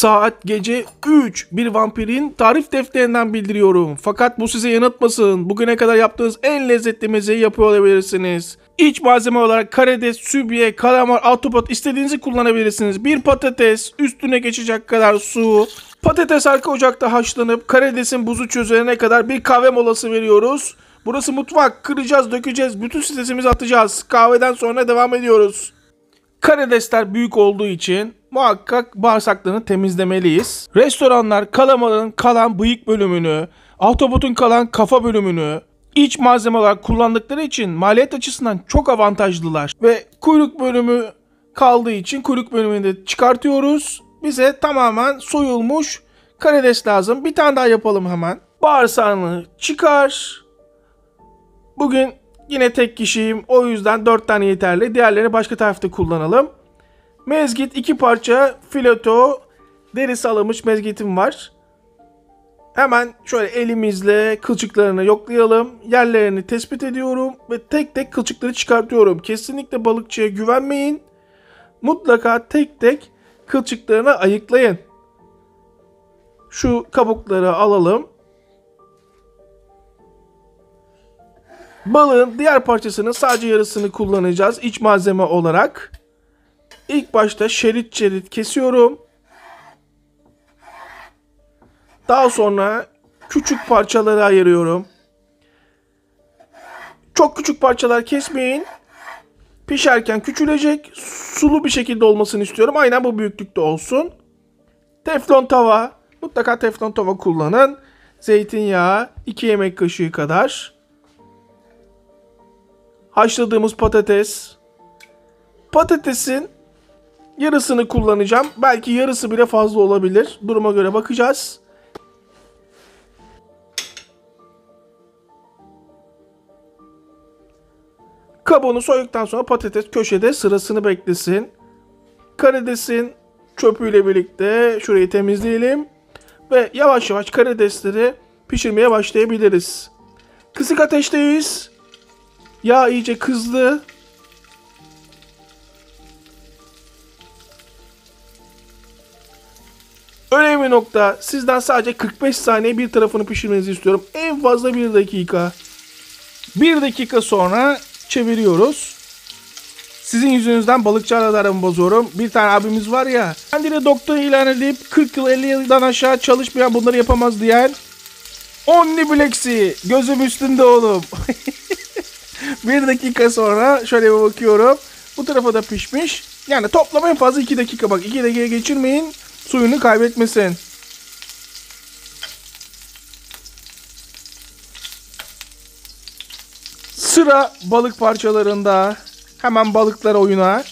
Saat gece 3. Bir vampirin tarif defterinden bildiriyorum. Fakat bu sizi yanıltmasın. Bugüne kadar yaptığınız en lezzetli mezeyi yapıyor olabilirsiniz. İç malzeme olarak karides, sübye, kalamar, ahtapot istediğinizi kullanabilirsiniz. Bir patates, üstüne geçecek kadar su. Patates arka ocakta haşlanıp karidesin buzu çözülene kadar bir kahve molası veriyoruz. Burası mutfak. Kıracağız, dökeceğiz. Bütün stresimizi atacağız. Kahveden sonra devam ediyoruz. Karidesler büyük olduğu için muhakkak bağırsaklarını temizlemeliyiz. Restoranlar kalamarın kalan bıyık bölümünü, ahtapotun kalan kafa bölümünü iç malzeme olarak kullandıkları için maliyet açısından çok avantajlılar. Ve kuyruk bölümü kaldığı için kuyruk bölümünü de çıkartıyoruz. Bize tamamen soyulmuş karides lazım. Bir tane daha yapalım hemen. Bağırsağını çıkar. Bugün yine tek kişiyim. O yüzden 4 tane yeterli. Diğerlerini başka tarifte kullanalım. Mezgit 2 parça fileto derisi alınmış mezgitim var. Hemen şöyle elimizle kılçıklarını yoklayalım. Yerlerini tespit ediyorum ve tek tek kılçıkları çıkartıyorum. Kesinlikle balıkçıya güvenmeyin. Mutlaka tek tek kılçıklarını ayıklayın. Şu kabukları alalım. Balığın diğer parçasının sadece yarısını kullanacağız iç malzeme olarak. İlk başta şerit şerit kesiyorum. Daha sonra küçük parçalara ayırıyorum. Çok küçük parçalar kesmeyin. Pişerken küçülecek, sulu bir şekilde olmasını istiyorum. Aynen bu büyüklükte olsun. Teflon tava. Mutlaka teflon tava kullanın. Zeytinyağı 2 yemek kaşığı kadar. Haşladığımız patates. Patatesin yarısını kullanacağım. Belki yarısı bile fazla olabilir. Duruma göre bakacağız. Kabuğunu soyduktan sonra patates köşede sırasını beklesin. Karidesin çöpüyle birlikte şurayı temizleyelim. Ve yavaş yavaş karidesleri pişirmeye başlayabiliriz. Kısık ateşteyiz. Yağ iyice kızdı. Önemli nokta, sizden sadece 45 saniye bir tarafını pişirmenizi istiyorum. En fazla 1 dakika. 1 dakika sonra çeviriyoruz. Sizin yüzünüzden balıkçılarla aramı bozuyorum. Bir tane abimiz var ya, kendini doktor ilan edip 40 yıl 50 yıldan aşağı çalışmayan, bunları yapamaz diyen Omniplex'i gözüm üstünde oğlum. 1 dakika sonra şöyle bir bakıyorum. Bu tarafa da pişmiş. Yani toplam en fazla 2 dakika, bak 2 dakika geçirmeyin. Suyunu kaybetmesin. Sıra balık parçalarında. Hemen balıklar oyuna.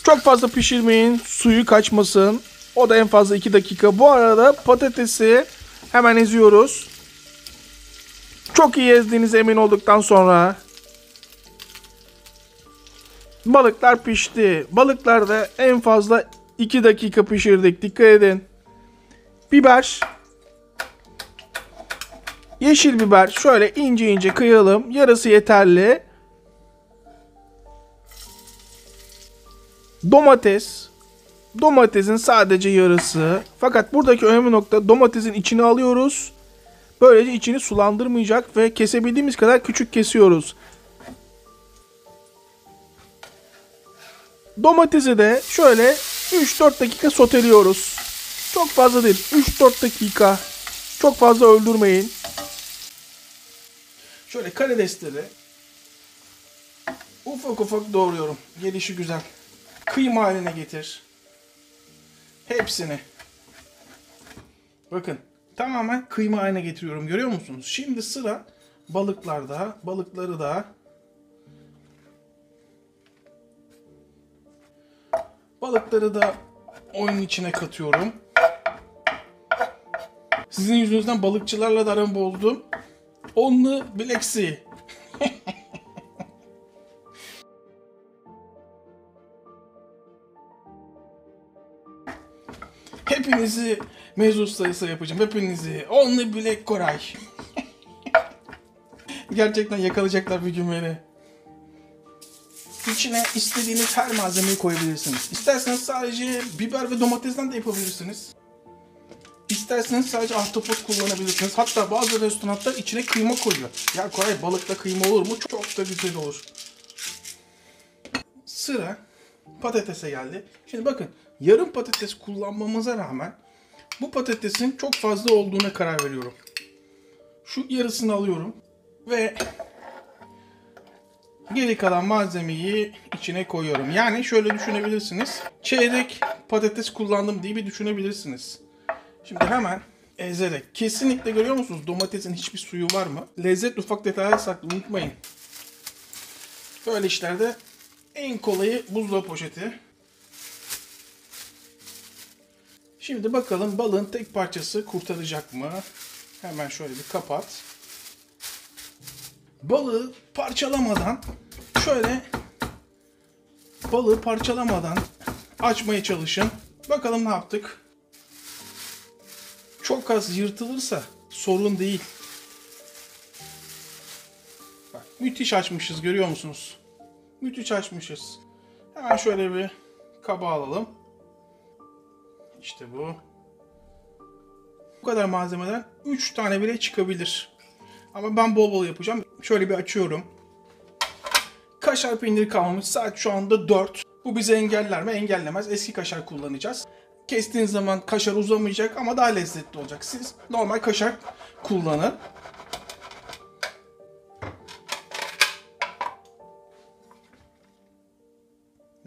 Çok fazla pişirmeyin. Suyu kaçmasın. O da en fazla 2 dakika. Bu arada patatesi hemen eziyoruz. Çok iyi ezdiğinize emin olduktan sonra balıklar pişti. Balıklarda en fazla 2 dakika pişirdik. Dikkat edin. Biber. Yeşil biber. Şöyle ince ince kıyalım. Yarısı yeterli. Domates. Domatesin sadece yarısı. Fakat buradaki önemli nokta, domatesin içini alıyoruz. Böylece içini sulandırmayacak ve kesebildiğimiz kadar küçük kesiyoruz. Domatesi de şöyle 3-4 dakika soteliyoruz. Çok fazla değil. 3-4 dakika. Çok fazla öldürmeyin. Şöyle karidesleri ufak ufak doğruyorum. Gelişi güzel. Kıyma haline getir. Hepsini. Bakın. Tamamen kıyma haline getiriyorum. Görüyor musunuz? Şimdi sıra balıklarda. Balıkları da oyunun içine katıyorum. Sizin yüzünüzden balıkçılarla da aramı bozdum. Omniplex'i. Hepinizi mevzu sayısı yapacağım. Hepinizi. Omniplex Koray. Gerçekten yakalayacaklar bir gün beni. İçine istediğiniz her malzemeyi koyabilirsiniz. İsterseniz sadece biber ve domatesden de yapabilirsiniz. İsterseniz sadece ahtapot kullanabilirsiniz. Hatta bazı restoranlar içine kıyma koyuyor. Ya Koray, balıkta kıyma olur mu? Çok da güzel olur. Sıra patatese geldi. Şimdi bakın, yarım patates kullanmamıza rağmen bu patatesin çok fazla olduğuna karar veriyorum. Şu yarısını alıyorum ve geri kalan malzemeyi içine koyuyorum. Yani şöyle düşünebilirsiniz. Çeyrek patates kullandım diye bir düşünebilirsiniz. Şimdi hemen ezerek. Kesinlikle görüyor musunuz? Domatesin hiçbir suyu var mı? Lezzet ufak detaylar saklı, unutmayın. Böyle işlerde en kolayı buzdolabı poşeti. Şimdi bakalım balığın tek parçası kurtaracak mı? Hemen şöyle bir kapat. Balığı parçalamadan açmaya çalışın. Bakalım ne yaptık? Çok az yırtılırsa sorun değil. Bak, müthiş açmışız, görüyor musunuz? Müthiş açmışız. Hemen şöyle bir kaba alalım. İşte bu. Bu kadar malzemeden 3 tane bile çıkabilir. Ama ben bol bol yapacağım. Şöyle bir açıyorum. Kaşar peyniri kalmamış. Saat şu anda 4. Bu bizi engeller mi? Engellemez. Eski kaşar kullanacağız. Kestiğiniz zaman kaşar uzamayacak ama daha lezzetli olacak. Siz normal kaşar kullanın.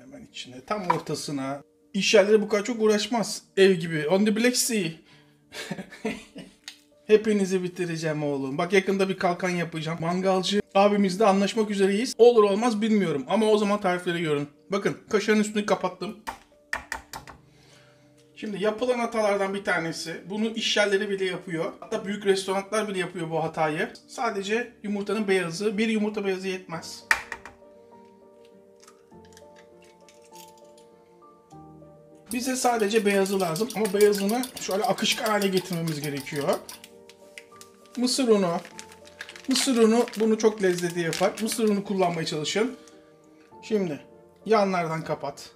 Hemen içine, tam ortasına. İş yerleri bu kadar çok uğraşmaz. Ev gibi. On the Black Sea. Hepinizi bitireceğim oğlum. Bak, yakında bir kalkan yapacağım. Mangalcı abimizle anlaşmak üzereyiz. Olur olmaz bilmiyorum ama o zaman tarifleri görün. Bakın, kaşarın üstünü kapattım. Şimdi yapılan hatalardan bir tanesi. Bunu iş yerleri bile yapıyor. Hatta büyük restoranlar bile yapıyor bu hatayı. Sadece yumurtanın beyazı. Bir yumurta beyazı yetmez. Bize sadece beyazı lazım ama beyazını şöyle akışkan hale getirmemiz gerekiyor. Mısır unu bunu çok lezzetli yapar. Mısır unu kullanmaya çalışın. Şimdi yanlardan kapat.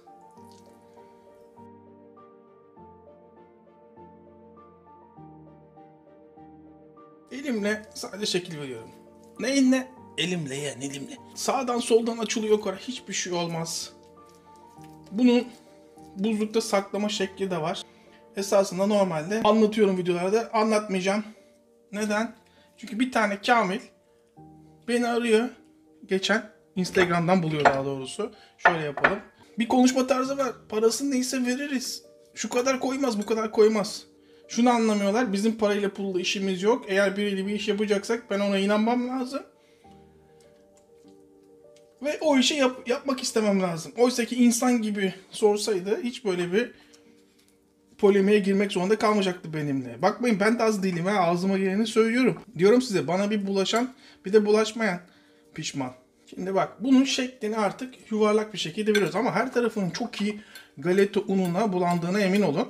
Elimle sadece şekil veriyorum. Neyinle? Elimle, yani elimle. Sağdan soldan açılıyor Koray. Hiçbir şey olmaz. Bunun buzlukta saklama şekli de var. Esasında normalde anlatıyorum videolarda. Anlatmayacağım. Neden? Çünkü bir tane Kamil beni arıyor. Geçen Instagram'dan buluyor daha doğrusu. Şöyle yapalım. Bir konuşma tarzı var. Parası neyse veririz. Şu kadar koymaz, bu kadar koymaz. Şunu anlamıyorlar. Bizim parayla pulla işimiz yok. Eğer biriyle bir iş yapacaksak ben ona inanmam lazım. Ve o işi yapmak istemem lazım. Oysa ki insan gibi sorsaydı hiç böyle bir polemiğe girmek zorunda kalmayacaktı benimle. Bakmayın, ben de az değilim ha. Ağzıma geleni söylüyorum. Diyorum size, bana bir bulaşan bir de bulaşmayan pişman. Şimdi bak, bunun şeklini artık yuvarlak bir şekilde veriyoruz. Ama her tarafının çok iyi galeta ununa bulandığına emin olun.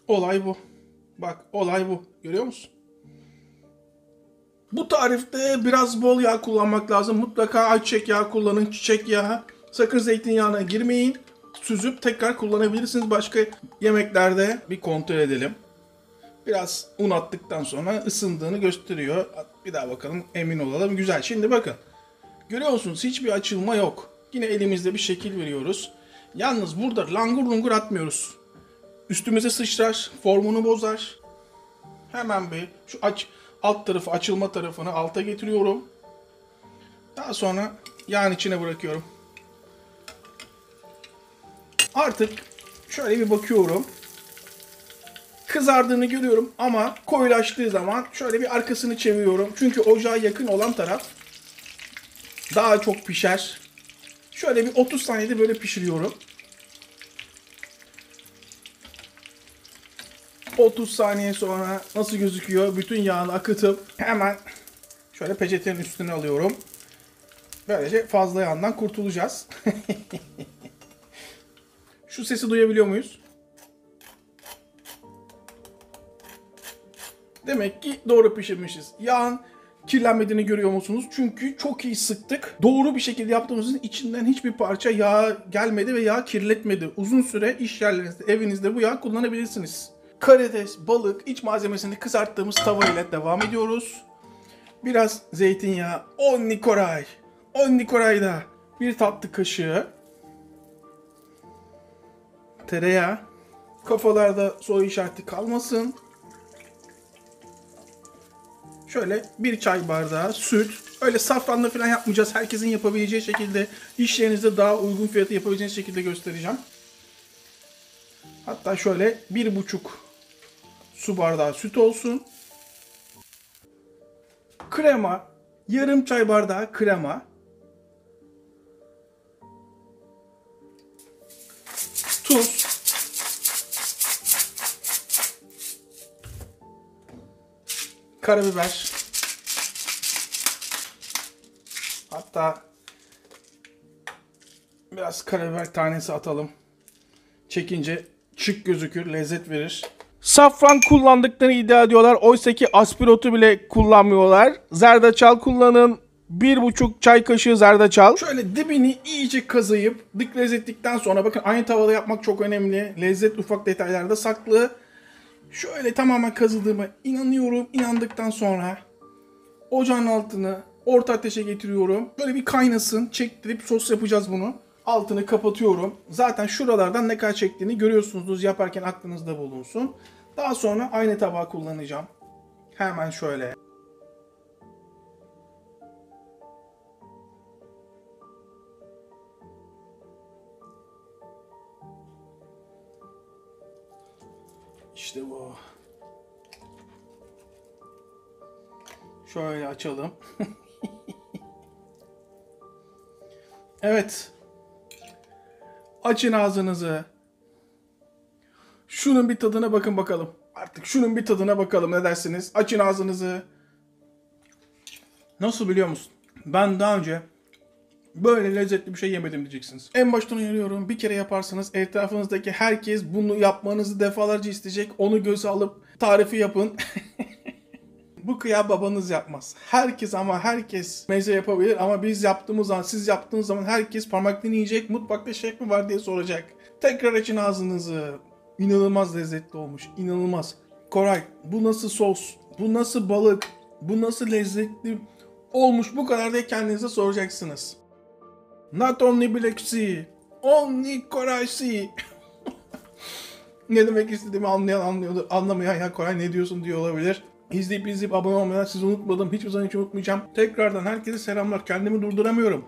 Olay bu. Bak, olay bu. Görüyor musun? Bu tarifte biraz bol yağ kullanmak lazım. Mutlaka ayçiçek yağı kullanın. Çiçek yağı. Sakın zeytinyağına girmeyin. Süzüp tekrar kullanabilirsiniz başka yemeklerde. Bir kontrol edelim. Biraz un attıktan sonra ısındığını gösteriyor. Bir daha bakalım, emin olalım. Güzel. Şimdi bakın. Görüyor musunuz? Hiçbir açılma yok. Yine elimizde bir şekil veriyoruz. Yalnız burada langur lungur atmıyoruz. Üstümüze sıçrar, formunu bozar. Hemen bir şu alt tarafı, açılma tarafını alta getiriyorum. Daha sonra yağın içine bırakıyorum. Artık şöyle bir bakıyorum. Kızardığını görüyorum ama koyulaştığı zaman şöyle bir arkasını çeviriyorum. Çünkü ocağa yakın olan taraf daha çok pişer. Şöyle bir 30 saniyede böyle pişiriyorum. 30 saniye sonra nasıl gözüküyor? Bütün yağını akıtıp hemen şöyle peçetenin üstüne alıyorum. Böylece fazla yağından kurtulacağız. Şu sesi duyabiliyor muyuz? Demek ki doğru pişirmişiz. Yağın kirlenmediğini görüyor musunuz? Çünkü çok iyi sıktık. Doğru bir şekilde yaptığımızın içinden hiçbir parça yağ gelmedi ve yağ kirletmedi. Uzun süre iş yerlerinizde, evinizde bu yağı kullanabilirsiniz. Karides, balık, iç malzemesini kızarttığımız tava ile devam ediyoruz. Biraz zeytinyağı, 10 Nikolay. 10 Nikolay'da bir tatlı kaşığı tereyağı. Kafalarda soru işareti kalmasın. Şöyle bir çay bardağı süt. Öyle safranla falan yapmayacağız. Herkesin yapabileceği şekilde, iş yerinizde daha uygun fiyatı yapabileceğiniz şekilde göstereceğim. Hatta şöyle 1,5 su bardağı süt olsun. Krema, yarım çay bardağı krema. Tuz. Karabiber. Hatta biraz karabiber tanesi atalım. Çekince şık gözükür, lezzet verir. Safran kullandıklarını iddia ediyorlar. Oysa ki aspirotu bile kullanmıyorlar. Zerdeçal kullanın. 1,5 çay kaşığı zerdeçal. Şöyle dibini iyice kazıyıp dık lezzetlikten sonra, bakın aynı tavada yapmak çok önemli. Lezzet ufak detaylarda saklı. Şöyle tamamen kazıdığıma inanıyorum. İnandıktan sonra ocağın altını orta ateşe getiriyorum. Böyle bir kaynasın. Çektirip sos yapacağız bunu. Altını kapatıyorum. Zaten şuralardan ne kadar çektiğini görüyorsunuz. Yaparken aklınızda bulunsun. Daha sonra aynı tabağı kullanacağım. Hemen şöyle. İşte bu. Şöyle açalım. Evet. Açın ağzınızı. Şunun bir tadına bakın bakalım. Artık şunun bir tadına bakalım, ne dersiniz? Açın ağzınızı. Nasıl biliyor musun? Ben daha önce böyle lezzetli bir şey yemedim diyeceksiniz. En baştan uyarıyorum. Bir kere yaparsanız etrafınızdaki herkes bunu yapmanızı defalarca isteyecek. Onu göze alıp tarifi yapın. Bu kıya babanız yapmaz. Herkes, ama herkes meze yapabilir, ama biz yaptığımız zaman, siz yaptığınız zaman herkes parmaklarını yiyecek. Mutfakta şef mi var diye soracak. Tekrar açın ağzınızı. İnanılmaz lezzetli olmuş. İnanılmaz. Koray, bu nasıl sos? Bu nasıl balık? Bu nasıl lezzetli olmuş? Bu kadar diye kendinize soracaksınız. Not only Black Sea, only Koray Sea. Ne demek istediğimi anlayan anlıyordur. Anlamayan, ya Koray ne diyorsun diyor olabilir. İzleyip abone olmayan sizi unutmadım. Hiçbir zaman hiç unutmayacağım. Tekrardan herkese selamlar. Kendimi durduramıyorum.